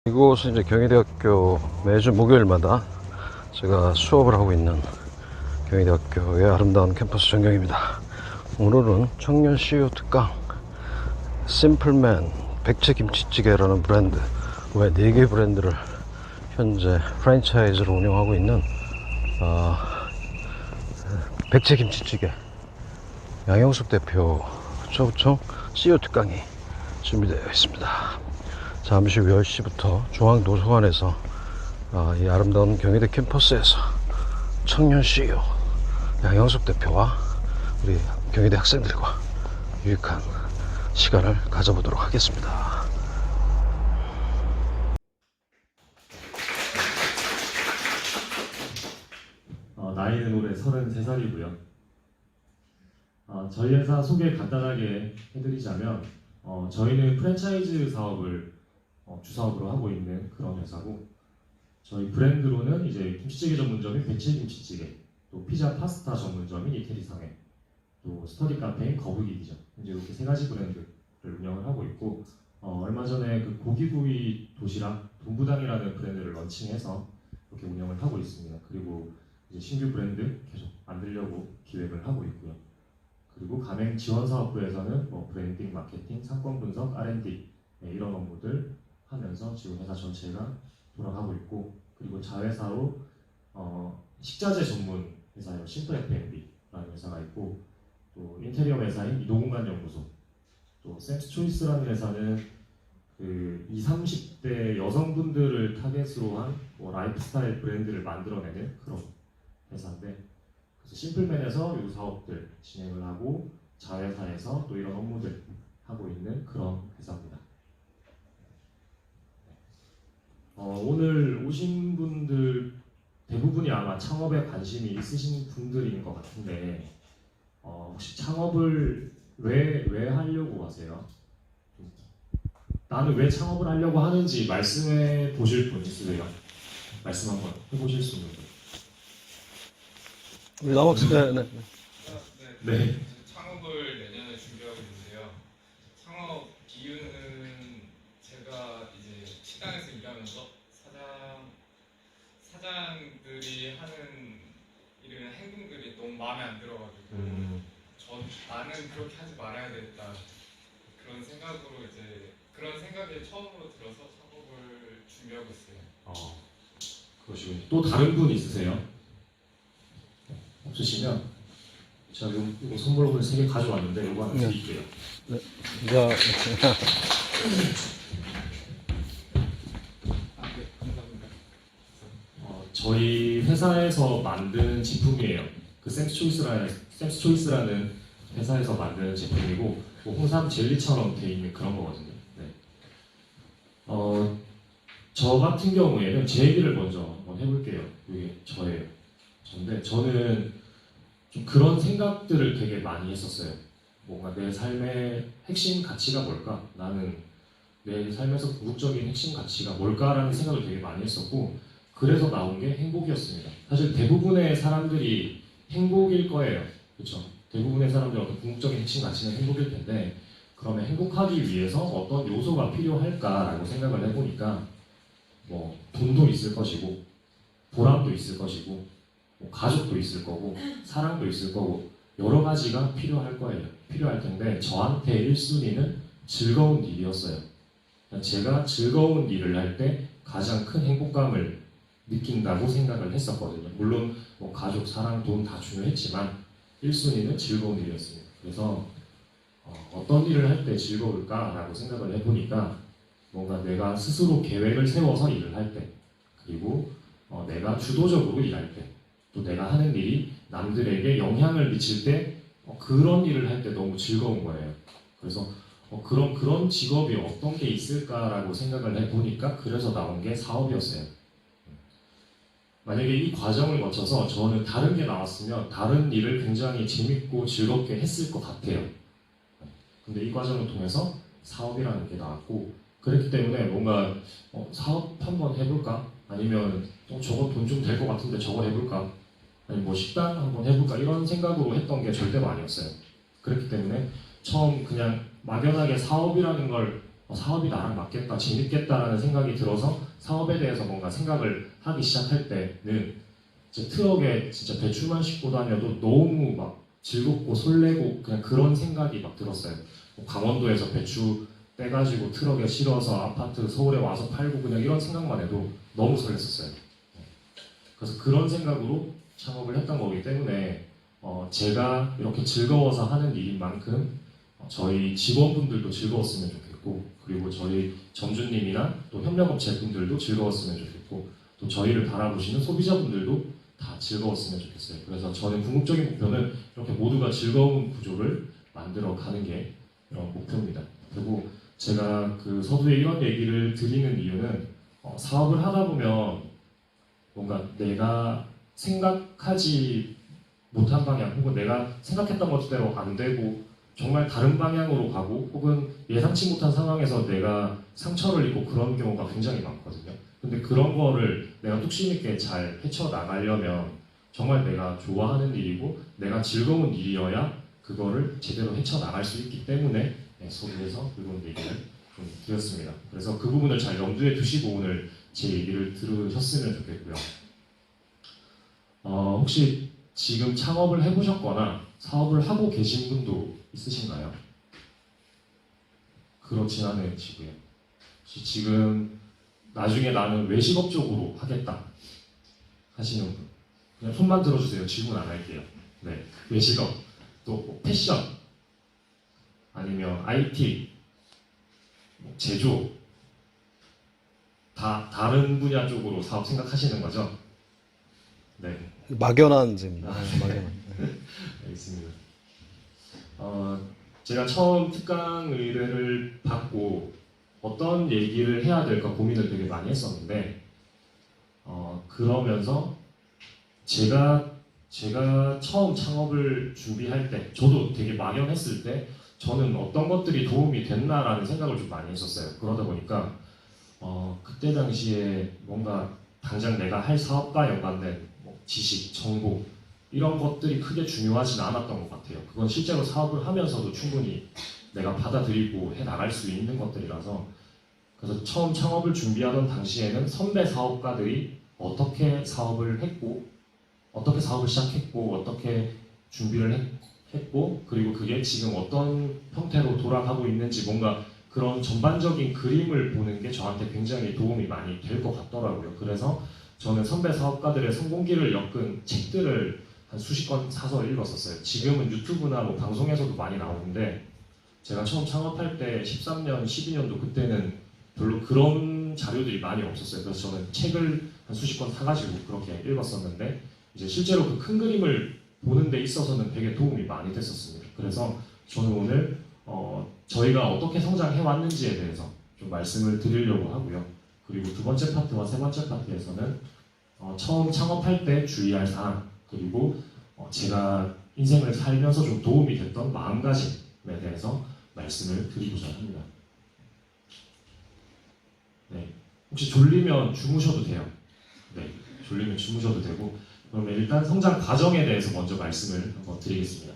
이곳은 이제 경희대학교 매주 목요일마다 제가 수업을 하고 있는 경희대학교의 아름다운 캠퍼스 전경입니다. 오늘은 청년 CEO 특강 심플맨 백채김치찌개라는 브랜드 외 4개 브랜드를 현재 프랜차이즈로 운영하고 있는 백채김치찌개 양영숙 대표 초청 CEO 특강이 준비되어 있습니다. 잠시 후 10시부터 중앙도서관에서 이 아름다운 경희대 캠퍼스에서 청년 CEO 양영숙 대표와 우리 경희대 학생들과 유익한 시간을 가져보도록 하겠습니다. 나이는 올해 33살이고요. 저희 회사 소개 간단하게 해드리자면 저희는 프랜차이즈 사업을 주사업으로 하고 있는 그런 회사고, 저희 브랜드로는 이제 김치찌개 전문점인 백채김치찌개, 또 피자 파스타 전문점인 이태리상해, 또 스터디 카페인 거북이기죠. 이제 이렇게 3가지 브랜드를 운영을 하고 있고, 얼마 전에 그 고기구이 도시락 돈부당이라는 브랜드를 런칭해서 이렇게 운영을 하고 있습니다. 그리고 이제 신규 브랜드 계속 만들려고 기획을 하고 있고요. 그리고 가맹 지원사업부에서는 브랜딩, 마케팅, 상권 분석, R&D 이런 업무들 하면서 지금 회사 전체가 돌아가고 있고, 그리고 자회사로 식자재 전문 회사인 심플 F&B라는 회사가 있고, 또 인테리어 회사인 이도공간연구소, 또 샘스 초이스라는 회사는 그 20, 30대 여성분들을 타겟으로 한 라이프스타일 브랜드를 만들어내는 그런 회사인데, 그래서 심플맨에서 이 사업들 진행을 하고 자회사에서 또 이런 업무들 하고 있는 그런 회사입니다. 오늘 오신 분들 대부분이 아마 창업에 관심이 있으신 분들인 것 같은데, 혹시 창업을 왜 하려고 하세요? 나는 왜 창업을 하려고 하는지 말씀해 보실 분 있으세요? 말씀 한번 해보실 수 있는 분. 우리 남학생 네. 창업을 내년에 준비하고 있는데요. 창업 이유는 제가 이제 식당에서 일하면서 사장들이 하는 일이나 행동들이 너무 마음에 안 들어가지고 나는 그렇게 하지 말아야 되겠다, 그런 생각이 처음으로 들어서 창업을 준비하고 있어요. 그러시군요. 또 다른 분 있으세요? 없으시면 제가 이거 선물로 3개 가져왔는데 이거 하나 드릴게요. 네. 저희 회사에서 만든 제품이에요. 그 샘스 초이스라는 회사에서 만든 제품이고, 홍삼 젤리처럼 돼 있는 그런 거거든요. 네. 저 같은 경우에는 제 얘기를 먼저 한번 해볼게요. 이게 저예요. 근데 저는 좀 그런 생각들을 되게 많이 했었어요. 뭔가 내 삶의 핵심 가치가 뭘까? 나는 내 삶에서 궁극적인 핵심 가치가 뭘까라는 생각을 되게 많이 했었고, 그래서 나온 게 행복이었습니다. 사실 대부분의 사람들이 행복일 거예요. 그렇죠? 대부분의 사람들의 어떤 궁극적인 핵심 가치는 행복일 텐데, 그러면 행복하기 위해서 어떤 요소가 필요할까라고 생각을 해보니까 돈도 있을 것이고, 보람도 있을 것이고, 가족도 있을 거고, 사랑도 있을 거고, 여러 가지가 필요할 거예요. 필요할 텐데, 저한테 1순위는 즐거운 일이었어요. 제가 즐거운 일을 할 때 가장 큰 행복감을 느낀다고 생각을 했었거든요. 물론 가족, 사랑, 돈 다 중요했지만 1순위는 즐거운 일이었습니다. 그래서 어떤 일을 할 때 즐거울까라고 생각을 해보니까, 뭔가 내가 스스로 계획을 세워서 일을 할 때, 그리고 내가 주도적으로 일할 때, 또 내가 하는 일이 남들에게 영향을 미칠 때, 그런 일을 할 때 너무 즐거운 거예요. 그래서 그런 직업이 어떤 게 있을까라고 생각을 해보니까 그래서 나온 게 사업이었어요. 만약에 이 과정을 거쳐서 저는 다른 게 나왔으면 다른 일을 굉장히 재밌고 즐겁게 했을 것 같아요. 근데 이 과정을 통해서 사업이라는 게 나왔고, 그렇기 때문에 뭔가 사업 한번 해볼까? 아니면 저거 돈 좀 될 것 같은데 저거 해볼까? 아니면 식당 한번 해볼까? 이런 생각으로 했던 게 절대로 아니었어요. 그렇기 때문에 처음 그냥 막연하게 사업이라는 걸 사업이 나랑 맞겠다, 재밌겠다라는 생각이 들어서 사업에 대해서 뭔가 생각을 하기 시작할 때는 이제 트럭에 진짜 배추만 싣고 다녀도 너무 막 즐겁고 설레고 그냥 그런 생각이 막 들었어요. 뭐 강원도에서 배추 떼가지고 트럭에 실어서 아파트 서울에 와서 팔고 그냥 이런 생각만 해도 너무 설렜었어요. 그래서 그런 생각으로 창업을 했던 거기 때문에 제가 이렇게 즐거워서 하는 일인 만큼 저희 직원분들도 즐거웠으면 좋겠고, 그리고 저희 점주님이나 또 협력업체 분들도 즐거웠으면 좋겠고, 또 저희를 바라보시는 소비자분들도 다 즐거웠으면 좋겠어요. 그래서 저는 궁극적인 목표는 이렇게 모두가 즐거운 구조를 만들어 가는 게 목표입니다. 그리고 제가 그 서두에 이런 얘기를 드리는 이유는 사업을 하다 보면 뭔가 내가 생각하지 못한 방향 혹은 내가 생각했던 것대로 안 되고 정말 다른 방향으로 가고 혹은 예상치 못한 상황에서 내가 상처를 입고 그런 경우가 굉장히 많거든요. 근데 그런 거를 내가 뚝심 있게 잘 헤쳐나가려면 정말 내가 좋아하는 일이고 내가 즐거운 일이어야 그거를 제대로 헤쳐나갈 수 있기 때문에 서두에서 그런 얘기를 좀 드렸습니다. 그래서 그 부분을 잘 염두에 두시고 오늘 제 얘기를 들으셨으면 좋겠고요. 혹시 지금 창업을 해보셨거나 사업을 하고 계신 분도 있으신가요? 그렇진 않으시고요. 혹시 지금 나중에 나는 외식업 쪽으로 하겠다 하시는 분, 그냥 손만 들어주세요. 질문 안 할게요. 네, 외식업, 또 패션, 아니면 IT, 제조, 다 다른 분야 쪽으로 사업 생각하시는 거죠? 네. 막연한 질문. 막연한. 알겠습니다. 제가 처음 특강 의뢰를 받고 어떤 얘기를 해야 될까 고민을 되게 많이 했었는데 그러면서 제가 처음 창업을 준비할 때 저도 되게 막연했을 때 저는 어떤 것들이 도움이 됐나라는 생각을 좀 많이 했었어요. 그러다 보니까 그때 당시에 뭔가 당장 내가 할 사업과 연관된 지식, 정보 이런 것들이 크게 중요하진 않았던 것 같아요. 그건 실제로 사업을 하면서도 충분히 내가 받아들이고 해 나갈 수 있는 것들이라서 그래서 처음 창업을 준비하던 당시에는 선배 사업가들이 어떻게 사업을 했고 어떻게 사업을 시작했고 어떻게 준비를 했고 그리고 그게 지금 어떤 형태로 돌아가고 있는지 뭔가 그런 전반적인 그림을 보는 게 저한테 굉장히 도움이 많이 될 것 같더라고요. 그래서 저는 선배 사업가들의 성공기를 엮은 책들을 한 수십 권 사서 읽었었어요. 지금은 유튜브나 뭐 방송에서도 많이 나오는데 제가 처음 창업할 때 13년, 12년도 그때는 별로 그런 자료들이 많이 없었어요. 그래서 저는 책을 한 수십 권 사가지고 그렇게 읽었었는데 이제 실제로 그 큰 그림을 보는 데 있어서는 되게 도움이 많이 됐었습니다. 그래서 저는 오늘 저희가 어떻게 성장해 왔는지에 대해서 좀 말씀을 드리려고 하고요. 그리고 두 번째 파트와 세 번째 파트에서는 처음 창업할 때 주의할 사항 그리고 제가 인생을 살면서 좀 도움이 됐던 마음가짐에 대해서 말씀을 드리고자 합니다. 네, 혹시 졸리면 주무셔도 돼요. 네, 졸리면 주무셔도 되고 그러면 일단 성장 과정에 대해서 먼저 말씀을 한번 드리겠습니다.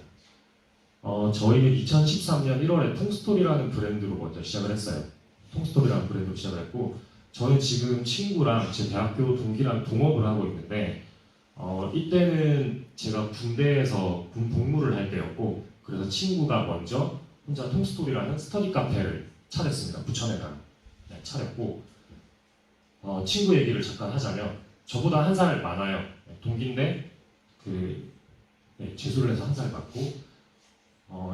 저희는 2013년 1월에 통스토리라는 브랜드로 먼저 시작을 했어요. 통스토리라는 브랜드로 시작을 했고 저는 지금 친구랑 제 대학교 동기랑 동업을 하고 있는데 이때는 제가 군대에서 군 복무를 할 때였고 그래서 친구가 먼저 혼자 통스토리라는 스터디 카페를 차렸습니다. 부천에다 차렸고 친구 얘기를 잠깐 하자면 저보다 한 살 많아요. 동기인데 재수를 해서 한 살 많고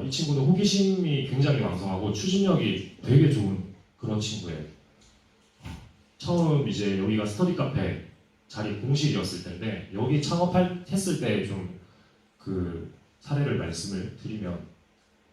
이 친구는 호기심이 굉장히 왕성하고 추진력이 되게 좋은 그런 친구예요. 처음 이제 여기가 스터디 카페 자리 공식이었을 텐데 여기 창업했을 때 좀 그 사례를 말씀을 드리면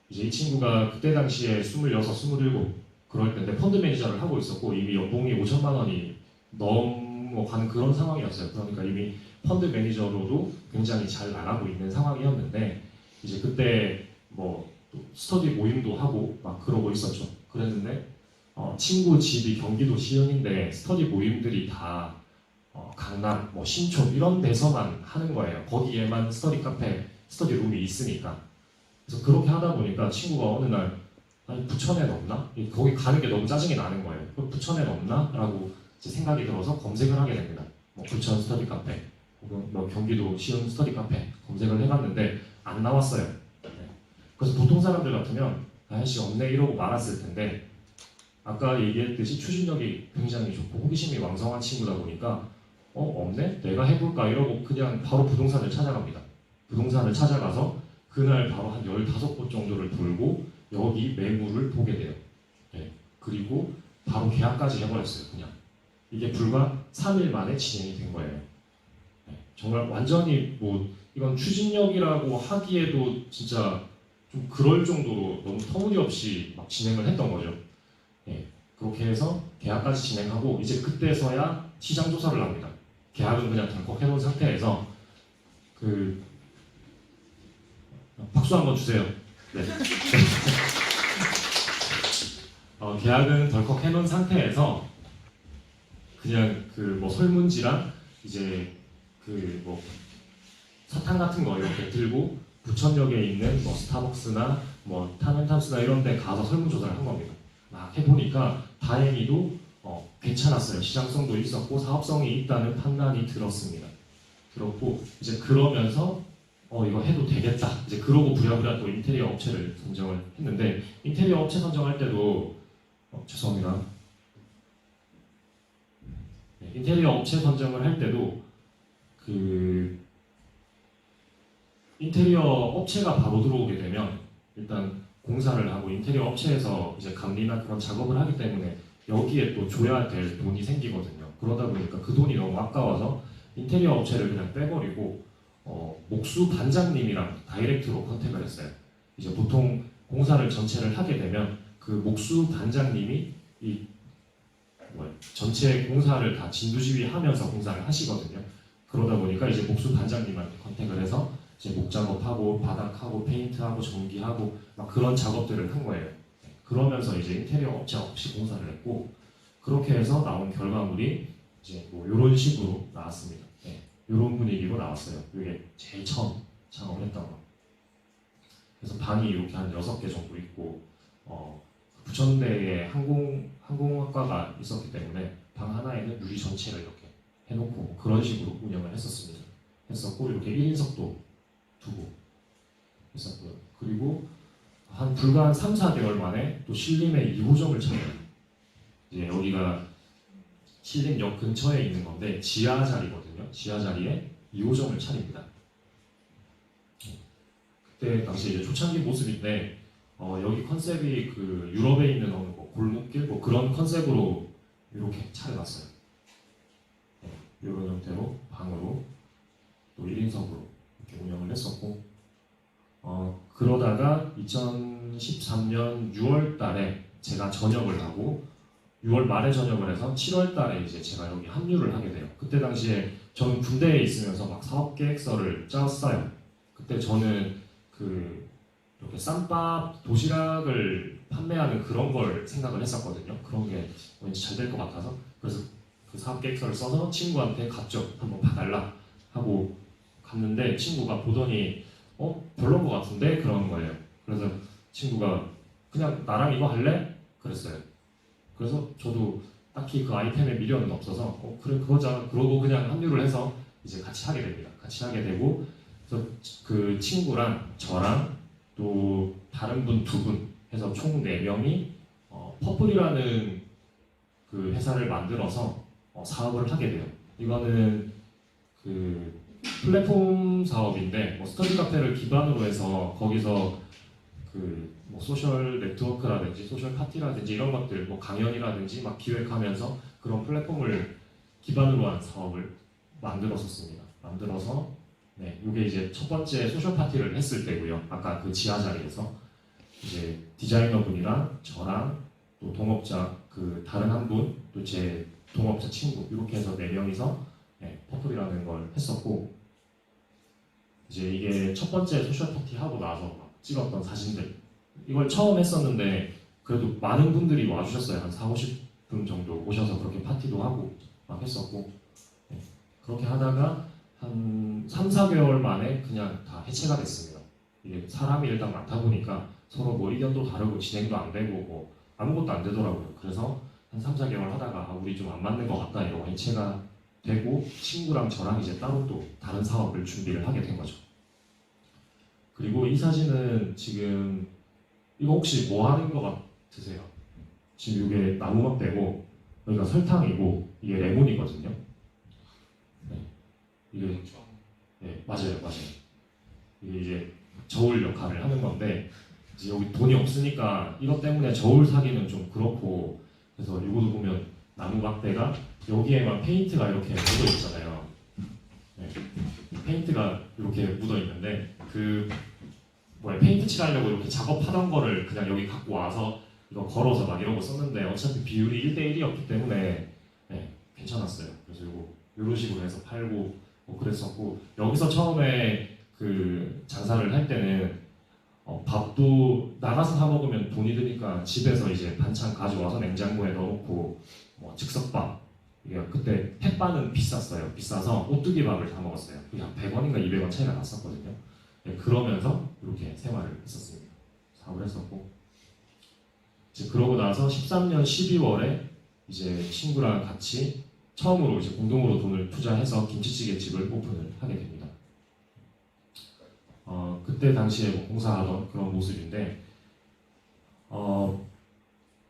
이제 이 친구가 그때 당시에 26, 27 그럴 때인데 펀드 매니저를 하고 있었고 이미 연봉이 5천만 원이 넘어가는 그런 상황이었어요. 그러니까 이미 펀드 매니저로도 굉장히 잘 나가고 있는 상황이었는데 이제 그때 뭐 스터디 모임도 하고 막 그러고 있었죠. 그랬는데 친구 집이 경기도 시흥인데 스터디 모임들이 다 강남, 뭐 신촌 이런 데서만 하는 거예요. 거기에만 스터디 카페, 스터디 룸이 있으니까. 그래서 그렇게 하다 보니까 친구가 어느 날 아니 부천에 없나? 거기 가는 게 너무 짜증이 나는 거예요. 그럼 부천에 없나? 라고 이제 생각이 들어서 검색을 하게 됩니다. 뭐 부천 스터디 카페, 혹은 뭐 경기도 시흥 스터디 카페 검색을 해봤는데 안 나왔어요. 네. 그래서 보통 사람들 같으면 아이씨 없네 이러고 말았을 텐데 아까 얘기했듯이 추진력이 굉장히 좋고 호기심이 왕성한 친구다 보니까 없네? 내가 해볼까? 이러고 그냥 바로 부동산을 찾아갑니다. 부동산을 찾아가서 그날 바로 한 15곳 정도를 돌고 여기 매물을 보게 돼요. 네. 그리고 바로 계약까지 해버렸어요. 그냥 이게 불과 3일 만에 진행이 된 거예요. 네. 정말 완전히 뭐 이건 추진력이라고 하기에도 진짜 좀 그럴 정도로 너무 터무니없이 막 진행을 했던 거죠. 네. 그렇게 해서 계약까지 진행하고 이제 그때서야 시장 조사를 합니다. 계약은 그냥 덜컥 해놓은 상태에서 박수 한번 주세요. 네. 계약은 덜컥 해놓은 상태에서 그냥 뭐 설문지랑 이제 뭐 사탕 같은 거 이렇게 들고 부천역에 있는 뭐 스타벅스나 뭐 타멘탐스나 이런 데 가서 설문조사를 한 겁니다. 막 해보니까 다행히도 괜찮았어요. 시장성도 있었고 사업성이 있다는 판단이 들었습니다. 들었고 이제 그러면서 이거 해도 되겠다. 이제 그러고 부랴부랴 또 인테리어 업체를 선정을 했는데 인테리어 업체 선정할 때도 죄송합니다. 네, 인테리어 업체 선정을 할 때도 인테리어 업체가 바로 들어오게 되면 일단 공사를 하고 인테리어 업체에서 이제 감리나 그런 작업을 하기 때문에 여기에 또 줘야 될 돈이 생기거든요. 그러다 보니까 그 돈이 너무 아까워서 인테리어 업체를 그냥 빼버리고 목수 반장님이랑 다이렉트로 컨택을 했어요. 이제 보통 공사를 전체를 하게 되면 그 목수 반장님이 전체 공사를 다 진두지휘하면서 공사를 하시거든요. 그러다 보니까 이제 목수 반장님한테 컨택을 해서 이제 목작업하고 바닥하고 페인트하고 전기하고 막 그런 작업들을 한 거예요. 그러면서 이제 인테리어 업체 없이 공사를 했고 그렇게 해서 나온 결과물이 이제 뭐 이런 식으로 나왔습니다. 네, 이런 분위기로 나왔어요. 이게 제일 처음 창업했던 거. 그래서 방이 이렇게 한 6개 정도 있고 부천대에 항공학과가 있었기 때문에 방 하나에는 유리 전체를 이렇게 해놓고 그런 식으로 운영을 했었고 이렇게 1인석도 두고 했었고요. 그리고 불과 한 3, 4개월 만에 또 신림의 2호점을 차려요. 이제 여기가 신림역 근처에 있는 건데 지하 자리거든요. 지하 자리에 2호점을 차립니다. 그때 당시 이제 초창기 모습인데 여기 컨셉이 유럽에 있는 어느 골목길 그런 컨셉으로 이렇게 차려놨어요. 이런 형태로 방으로 또 1인석으로 이렇게 운영을 했었고 그러다가 2013년 6월 달에 제가 전역을 하고 6월 말에 전역을 해서 7월 달에 이제 제가 여기 합류를 하게 돼요. 그때 당시에 저는 군대에 있으면서 막 사업 계획서를 짰어요. 그때 저는 이렇게 쌈밥 도시락을 판매하는 그런 걸 생각을 했었거든요. 그런 게 왠지 잘 될 것 같아서 그래서 그 사업 계획서를 써서 친구한테 갔죠. 한번 봐달라 하고 갔는데 친구가 보더니 별로인 것 같은데? 그러는 거예요. 그래서 친구가 그냥 나랑 이거 할래? 그랬어요. 그래서 저도 딱히 그 아이템에 미련은 없어서 그래 그거자 그러고 그냥 합류를 해서 이제 같이 하게 됩니다. 같이 하게 되고 그래서 그 친구랑 저랑 또 다른 분 2분 해서 총 4명이 퍼플이라는 그 회사를 만들어서 사업을 하게 돼요. 이거는 플랫폼 사업인데 스터디 카페를 기반으로 해서 거기서 뭐 소셜 네트워크라든지 소셜 파티라든지 이런 것들 강연이라든지 막 기획하면서 그런 플랫폼을 기반으로 한 사업을 만들었었습니다. 만들어서 이게 이제 첫 번째 소셜 파티를 했을 때고요. 아까 그 지하 자리에서 이제 디자이너분이랑 저랑 또 동업자 다른 한 분 또 제 동업자 친구 이렇게 해서 4명이서 퍼플이라는 걸 했었고 이제 이게 첫 번째 소셜 파티 하고 나서 막 찍었던 사진들 이걸 처음 했었는데 그래도 많은 분들이 와주셨어요. 한 4, 50분 정도 오셔서 그렇게 파티도 하고 막 했었고 그렇게 하다가 한 3, 4개월 만에 그냥 다 해체가 됐습니다. 이게 사람이 일단 많다 보니까 서로 뭐 의견도 다르고 진행도 안 되고 뭐 아무것도 안 되더라고요. 그래서 한 3, 4개월 하다가 아, 우리 좀 안 맞는 것 같다 이러고 해체가 되고 친구랑 저랑 이제 따로 또 다른 사업을 준비를 하게 된 거죠. 그리고 이 사진은 지금 이거 혹시 뭐 하는 것 같으세요? 지금 이게 나무막대고 여기가 설탕이고 이게 레몬이거든요. 네. 이게 엄청 네, 맞아요. 이게 이제 저울 역할을 하는 건데 이제 여기 돈이 없으니까 이것 때문에 저울 사기는 좀 그렇고 그래서 이거도 보면 나무막대가 여기에만 페인트가 이렇게 묻어 있잖아요. 네. 페인트가 이렇게 묻어 있는데 그 뭐야 페인트 칠하려고 이렇게 작업하던 거를 그냥 여기 갖고 와서 이거 걸어서 막 이런 거 썼는데 어차피 비율이 1대1이었기 때문에 네, 괜찮았어요. 그래서 이거 이런 식으로 해서 팔고 뭐 그랬었고 여기서 처음에 그 장사를 할 때는 밥도 나가서 사 먹으면 돈이 드니까 집에서 이제 반찬 가져와서 냉장고에 넣어놓고 뭐 즉석밥 이게 그때 햇반은 비쌌어요. 비싸서 오뚜기 밥을 사 먹었어요. 그게 한 100원인가 200원 차이가 났었거든요. 네, 그러면서 이렇게 생활을 했었습니다. 사업을 했었고 이제 그러고 나서 13년 12월에 이제 친구랑 같이 처음으로 이제 공동으로 돈을 투자해서 김치찌개 집을 오픈을 하게 됩니다. 그때 당시에 뭐 공사하던 그런 모습인데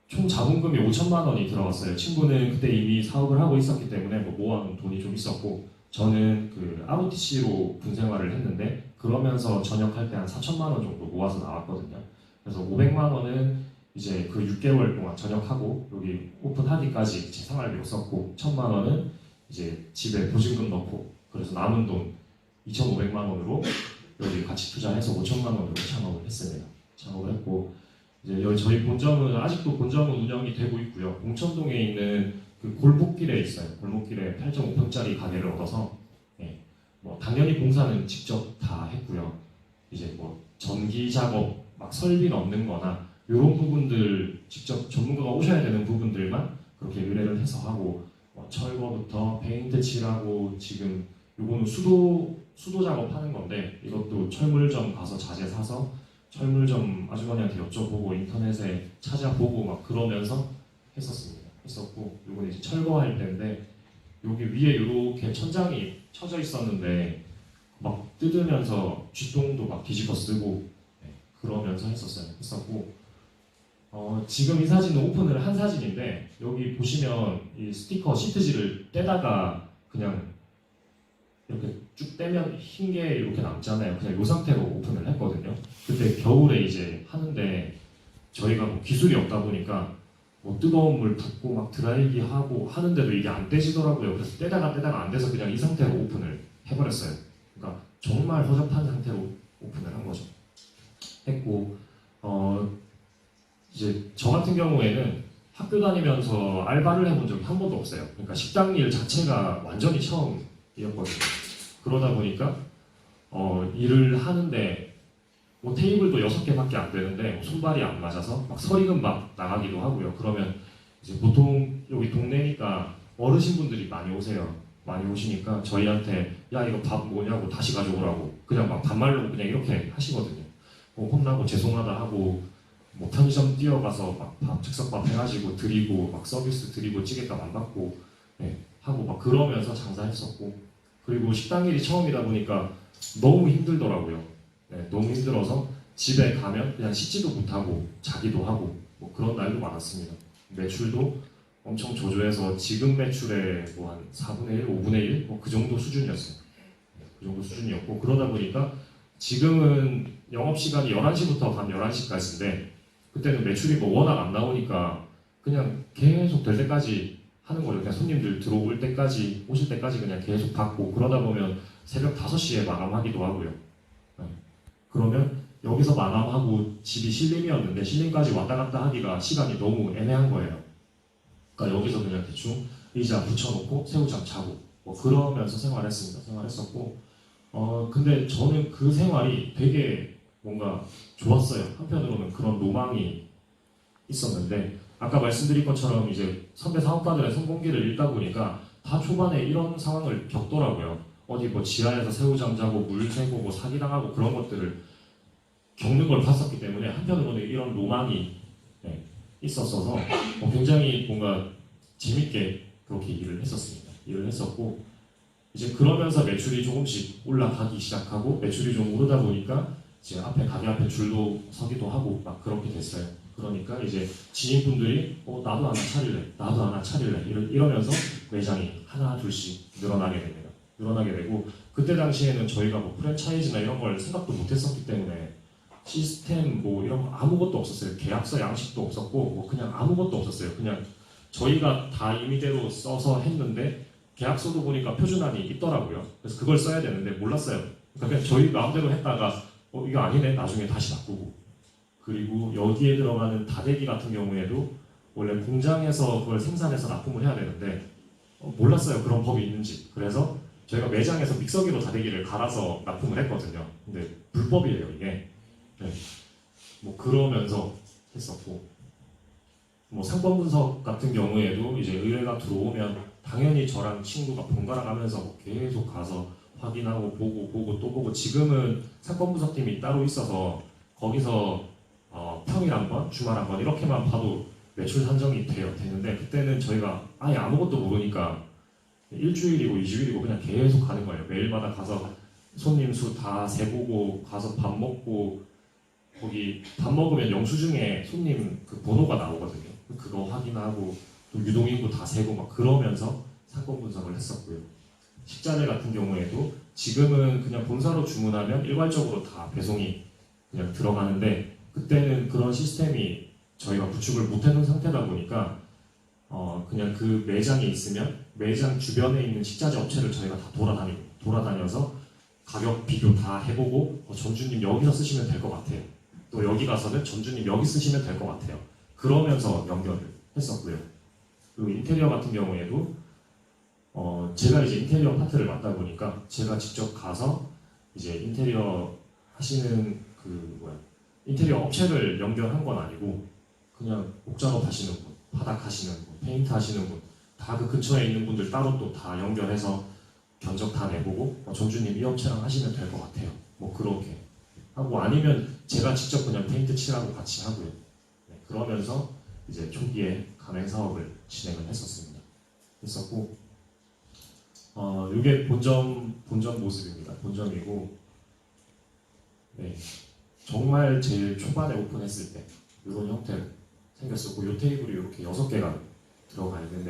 총 자본금이 5천만 원이 들어갔어요. 친구는 그때 이미 사업을 하고 있었기 때문에 뭐 모아놓은 돈이 좀 있었고 저는 그 ROTC로 군 생활을 했는데 그러면서 전역할 때 한 4천만 원 정도 모아서 나왔거든요. 그래서 500만 원은 이제 그 6개월 동안 전역하고 여기 오픈하기까지 제 생활비로 썼고 1,000만 원은 이제 집에 보증금 넣고 그래서 남은 돈 2,500만 원으로 여기 같이 투자해서 5천만 원으로 창업을 했습니다. 창업을 했고 이제 여기 저희 본점은 아직도 본점은 운영이 되고 있고요. 봉천동에 있는 그 골목길에 있어요. 골목길에 8.5평짜리 가게를 얻어서 뭐 당연히 공사는 직접 다 했고요. 이제 뭐 전기 작업 막 설비 넣는-거나 이런 부분들 직접 전문가가 오셔야 되는 부분들만 그렇게 의뢰를 해서 하고 뭐 철거부터 페인트 칠하고 지금 요거는 수도 작업하는 건데 이것도 철물점 가서 자재 사서 철물점 아주머니한테 여쭤보고 인터넷에 찾아보고 막 그러면서 했었고 요거는 이제 철거할 때인데 여기 위에 이렇게 천장이 쳐져 있었는데 막 뜯으면서 쥐똥도 막 뒤집어 쓰고 그러면서 했었고 지금 이 사진은 오픈을 한 사진인데 여기 보시면 이 스티커 시트지를 떼다가 그냥 이렇게 쭉 떼면 흰 게 이렇게 남잖아요. 그냥 이 상태로 오픈을 했거든요. 그때 겨울에 이제 하는데 저희가 뭐 기술이 없다 보니까 뭐 뜨거운 물 붓고 막 드라이기 하고 하는데도 이게 안 떼지더라고요. 그래서 떼다가 안 돼서 그냥 이 상태로 오픈을 해버렸어요. 그러니까 정말 허접한 상태로 오픈을 한 거죠. 했고 이제 저 같은 경우에는 학교 다니면서 알바를 해본 적이 한 번도 없어요. 그러니까 식당 일 자체가 완전히 처음이었거든요. 그러다 보니까 일을 하는데 뭐 테이블도 6개밖에 안 되는데 손발이 안 맞아서 막 서리금 막 나가기도 하고요. 그러면 이제 보통 여기 동네니까 어르신분들이 많이 오세요. 많이 오시니까 저희한테 야 이거 밥 뭐냐고 다시 가져오라고 그냥 막 반말로 그냥 이렇게 하시거든요. 혼나고 죄송하다 하고 뭐 편의점 뛰어가서 막 밥 즉석밥 해가지고 드리고 막 서비스 드리고 찌개값 안 받고 하고 막 그러면서 장사했었고 그리고 식당 일이 처음이다 보니까 너무 힘들더라고요. 너무 힘들어서 집에 가면 그냥 씻지도 못하고 자기도 하고 뭐 그런 날도 많았습니다. 매출도 엄청 조조해서 지금 매출의 뭐 한 4분의 1, 5분의 1? 뭐 그 정도 수준이었어요. 그 정도 수준이었고 그러다 보니까 지금은 영업시간이 11시부터 밤 11시까지인데 그때는 매출이 뭐 워낙 안 나오니까 그냥 계속 될 때까지 하는 거예요. 그냥 손님들 들어올 때까지 오실 때까지 그냥 계속 받고 그러다 보면 새벽 5시에 마감하기도 하고요. 그러면 여기서 마감하고 집이 신림이었는데 신림까지 왔다 갔다 하기가 시간이 너무 애매한 거예요. 그러니까 여기서 그냥 대충 의자 붙여놓고 새우잠 자고 뭐 그러면서 생활했었고 근데 저는 그 생활이 되게 뭔가 좋았어요. 한편으로는 그런 로망이 있었는데 아까 말씀드린 것처럼 이제 선배 사업가들의 성공기를 읽다 보니까 다 초반에 이런 상황을 겪더라고요. 어디 뭐 지하에서 새우잠 자고 물 새고 뭐 사기당하고 그런 것들을 겪는 걸 봤었기 때문에 한편으로는 이런 로망이 있었어서 굉장히 뭔가 재밌게 그렇게 일을 했었습니다. 일을 했었고 이제 그러면서 매출이 조금씩 올라가기 시작하고 매출이 좀 오르다 보니까 이제 앞에 가게 앞에 줄도 서기도 하고 막 그렇게 됐어요. 그러니까 이제 지인분들이 나도 하나 차릴래, 나도 하나 차릴래 이러면서 매장이 하나 둘씩 늘어나게 됩니다. 늘어나게 되고 그때 당시에는 저희가 뭐 프랜차이즈나 이런 걸 생각도 못했었기 때문에 시스템 뭐 이런 거 아무것도 없었어요. 계약서 양식도 없었고 뭐 그냥 아무것도 없었어요. 그냥 저희가 다 임의대로 써서 했는데 계약서도 보니까 표준안이 있더라고요. 그래서 그걸 써야 되는데 몰랐어요. 그러니까 그냥 저희 마음대로 했다가 이거 아니네 나중에 다시 바꾸고 그리고 여기에 들어가는 다대기 같은 경우에도 원래 공장에서 그걸 생산해서 납품을 해야 되는데 몰랐어요. 그런 법이 있는지. 그래서 저희가 매장에서 믹서기로 다대기를 갈아서 납품을 했거든요. 근데 불법이에요 이게. 네. 뭐 그러면서 했었고 뭐 상권 분석 같은 경우에도 이제 의뢰가 들어오면 당연히 저랑 친구가 번갈아 가면서 계속 가서 확인하고 보고 또 보고 지금은 상권 분석팀이 따로 있어서 거기서 평일 한 번, 주말 한 번 이렇게만 봐도 매출 산정이 되는데 그때는 저희가 아예 아무것도 모르니까 일주일이고 2주일이고 그냥 계속 가는 거예요. 매일마다 가서 손님 수 다 세보고 가서 밥 먹고 거기 밥 먹으면 영수증에 손님 그 번호가 나오거든요. 그거 확인하고 또 유동인구 다 세고 막 그러면서 상권 분석을 했었고요. 식자재 같은 경우에도 지금은 그냥 본사로 주문하면 일괄적으로 다 배송이 그냥 들어가는데 그때는 그런 시스템이 저희가 구축을 못해놓은 상태다 보니까 그냥 그 매장에 있으면 매장 주변에 있는 식자재 업체를 저희가 다 돌아다녀서 가격 비교 다 해보고 전주님 여기서 쓰시면 될 것 같아요. 또 여기 가서는 전주님 여기 쓰시면 될 것 같아요. 그러면서 연결을 했었고요. 그리고 인테리어 같은 경우에도 제가 이제 인테리어 파트를 맡다 보니까 제가 직접 가서 이제 인테리어 하시는 인테리어 업체를 연결한 건 아니고 그냥 옥작업 하시는 분, 바닥 하시는 분, 페인트 하시는 분, 다 그 근처에 있는 분들 따로 또 다 연결해서 견적 다 내보고 전주님 이 업체랑 하시면 될 것 같아요. 뭐 그렇게 하고 아니면 제가 직접 그냥 페인트 칠하고 같이 하고요. 네, 그러면서 이제 초기에 가맹 사업을 진행을 했었고 이게 본점 모습입니다. 본점이고 네, 정말 제일 초반에 오픈했을 때 이런 형태로 생겼었고 이 테이블이 이렇게 6개가 들어가 있는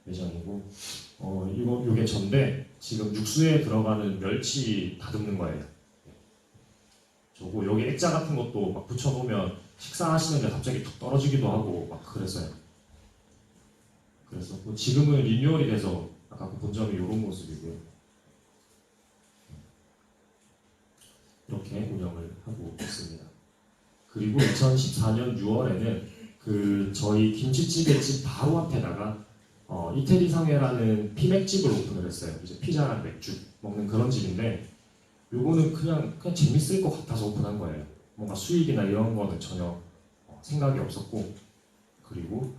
매장이고 이게 전데 지금 육수에 들어가는 멸치 다듬는 거예요. 저거 여기 액자 같은 것도 막 붙여놓으면 식사하시는데 갑자기 툭 떨어지기도 하고 막 그랬어요. 그래서 지금은 리뉴얼이 돼서 아까 그 본점이 이런 모습이고요. 이렇게 운영을 하고 있습니다. 그리고 2014년 6월에는 저희 김치찌개집 바로 앞에다가 이태리상회라는 피맥집을 오픈을 했어요. 이제 피자랑 맥주 먹는 그런 집인데 요거는 그냥 재밌을 것 같아서 오픈한 거예요. 뭔가 수익이나 이런 거는 전혀 생각이 없었고 그리고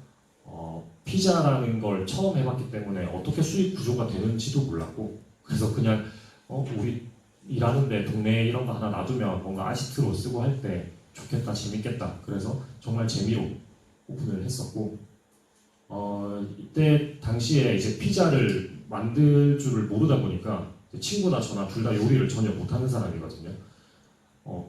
피자라는 걸 처음 해봤기 때문에 어떻게 수익 구조가 되는지도 몰랐고 그래서 그냥 우리 일하는데 동네에 이런 거 하나 놔두면 뭔가 아시트로 쓰고 할 때 좋겠다 재밌겠다 그래서 정말 재미로 오픈을 했었고 이때 당시에 이제 피자를 만들 줄을 모르다 보니까 친구나 저나 둘 다 요리를 전혀 못하는 사람이거든요.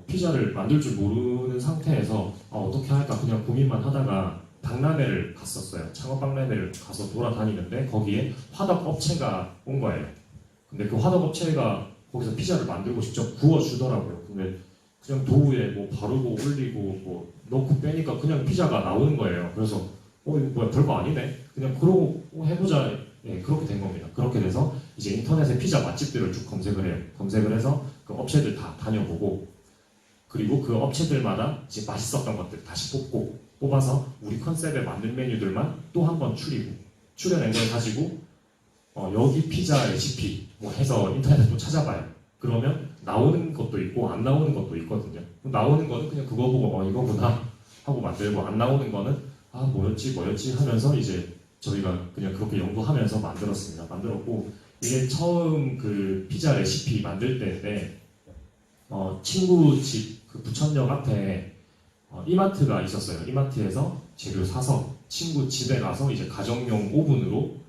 피자를 만들 줄 모르는 상태에서 어떻게 할까 그냥 고민만 하다가 박람회를 갔었어요. 창업 박람회를 가서 돌아다니는데 거기에 화덕 업체가 온 거예요. 근데 그 화덕 업체가 거기서 피자를 만들고 직접 구워주더라고요. 근데 그냥 도우에 뭐 바르고 올리고 뭐 넣고 빼니까 그냥 피자가 나오는 거예요. 그래서 이거 뭐야 별거 아니네. 그냥 그러고 해보자. 예, 그렇게 된 겁니다. 그렇게 돼서 이제 인터넷에 피자 맛집들을 쭉 검색을 해요. 검색을 해서 그 업체들 다 다녀보고 그리고 그 업체들마다 이제 맛있었던 것들 다시 뽑아서 우리 컨셉에 맞는 메뉴들만 또 한 번 추려낸 걸 가지고 여기 피자 레시피 뭐 해서 인터넷에 또 찾아봐요. 그러면 나오는 것도 있고 안 나오는 것도 있거든요. 나오는 거는 그냥 그거 보고 이거구나 하고 만들고 안 나오는 거는 뭐였지 하면서 이제 저희가 그냥 그렇게 연구하면서 만들었습니다. 만들었고 이게 처음 그 피자 레시피 만들 때인데 친구 집 그 부천역 앞에 이마트가 있었어요. 이마트에서 재료 사서 친구 집에 가서 이제 가정용 오븐으로